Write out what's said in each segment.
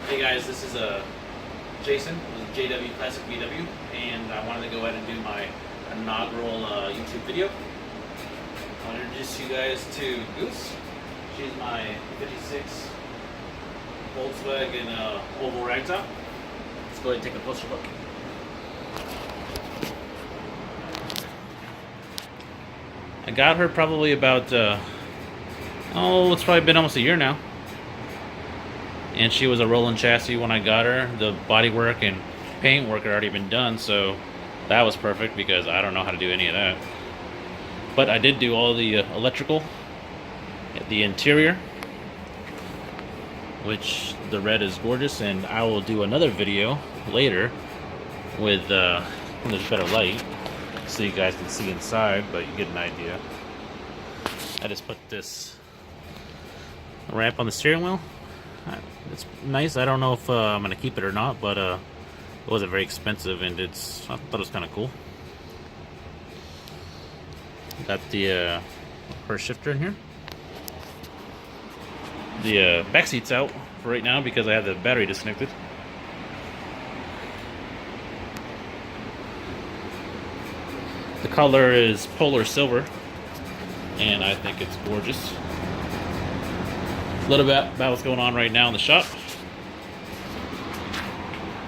Hey guys, this is Jason with JWClassicVW, and I wanted to go ahead and do my inaugural YouTube video. I want to introduce you guys to Goose. She's my 56 Volkswagen oval Ragtop. Let's go ahead and take a closer look. I got her probably about, it's probably been almost a year now. And she was a rolling chassis when I got her. The body work and paint work had already been done, so that was perfect because I don't know how to do any of that. But I did do all the electrical, the interior, which the red is gorgeous, and I will do another video later with when there's better light so you guys can see inside, but you get an idea. I just put this ramp on the steering wheel. It's nice. I don't know if I'm going to keep it or not, but it wasn't very expensive, and I thought it was kind of cool. Got the first shifter in here. The back seat's out for right now because I have the battery disconnected. The color is polar silver, and I think it's gorgeous. A little bit about what's going on right now in the shop.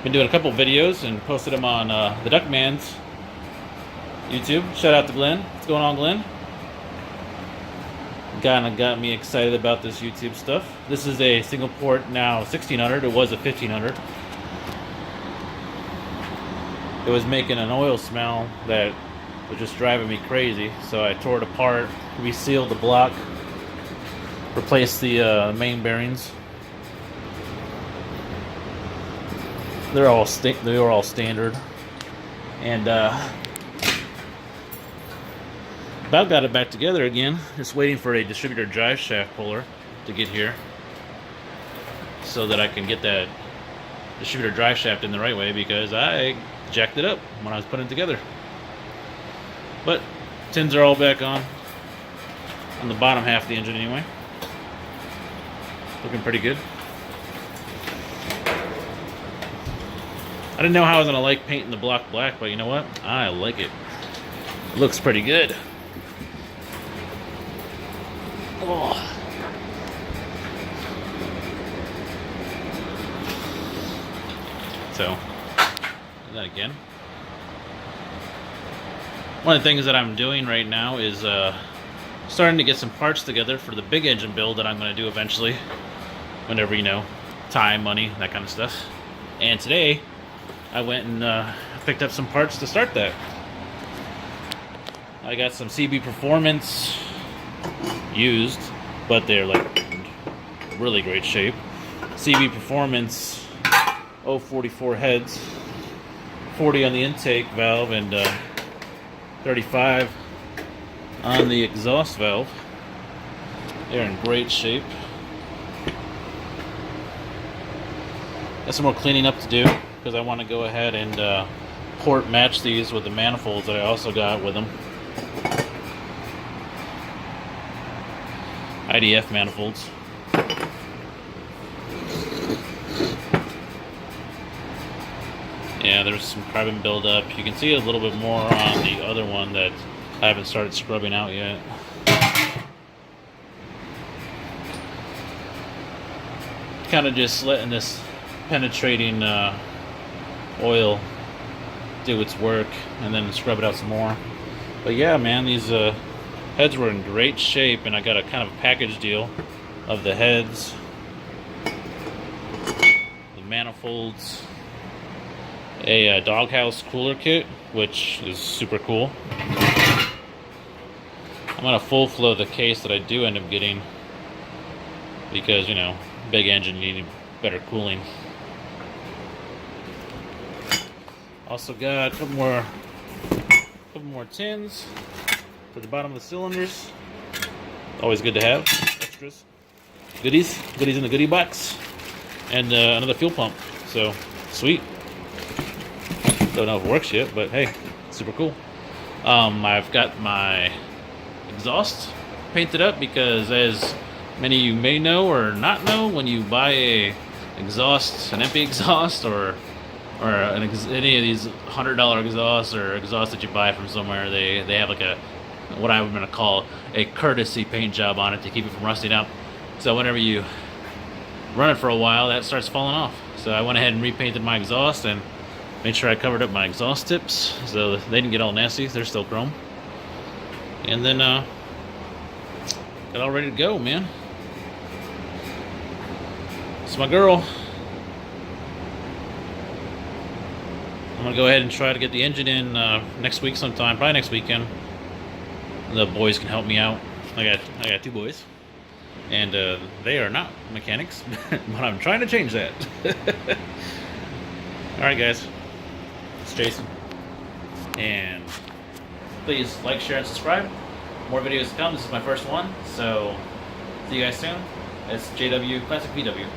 Been doing a couple videos and posted them on the Duckman's YouTube. Shout out to Glenn. What's going on, Glenn? Kinda got me excited about this YouTube stuff. This is a single port now 1600. It was a 1500. It was making an oil smell that was just driving me crazy, so I tore it apart, resealed the block, replaced the main bearings. They were all standard, and about got it back together again. Just waiting for a distributor drive shaft puller to get here, so that I can get that distributor drive shaft in the right way, because I jacked it up when I was putting it together. But tins are all back on the bottom half of the engine anyway. Looking pretty good. I didn't know how I was going to like painting the block black, but you know what? I like it. Looks pretty good. Oh. So, do that again. One of the things that I'm doing right now is starting to get some parts together for the big engine build that I'm going to do eventually. Whenever, time, money, that kind of stuff. And today, I went and picked up some parts to start that. I got some CB Performance used, but they're like really great shape. CB Performance 044 heads, 40 on the intake valve, and 35 on the exhaust valve. They're in great shape. Got some more cleaning up to do because I want to go ahead and port match these with the manifolds that I also got with them. IDF manifolds. Yeah, there's some carbon buildup. You can see a little bit more on the other one that I haven't started scrubbing out yet. Kind of just letting this penetrating oil do its work and then scrub it out some more. But yeah, man, these heads were in great shape, and I got a kind of a package deal of the heads, the manifolds, a doghouse cooler kit, which is super cool. I'm gonna full flow the case that I do end up getting because, big engine, you need better cooling. Also got a couple more tins for the bottom of the cylinders. Always good to have extras, goodies in the goodie box, and another fuel pump. So sweet. Don't know if it works yet, but hey, super cool. I've got my exhaust painted up because, as many of you may know or not know, when you buy a exhaust, an empty exhaust, or any of these $100 exhausts or exhausts that you buy from somewhere, they have like a, what I'm going to call a courtesy paint job on it to keep it from rusting up. So whenever you run it for a while, that starts falling off. So I went ahead and repainted my exhaust and made sure I covered up my exhaust tips so they didn't get all nasty. They're still chrome. And then got all ready to go, man. It's my girl. I'm gonna go ahead and try to get the engine in next week sometime, probably next weekend. The boys can help me out. I got 2 boys, and they are not mechanics, but I'm trying to change that. All right, guys, it's Jason, and please like, share, and subscribe. More videos to come. This is my first one, so see you guys soon. It's JWClassicVW.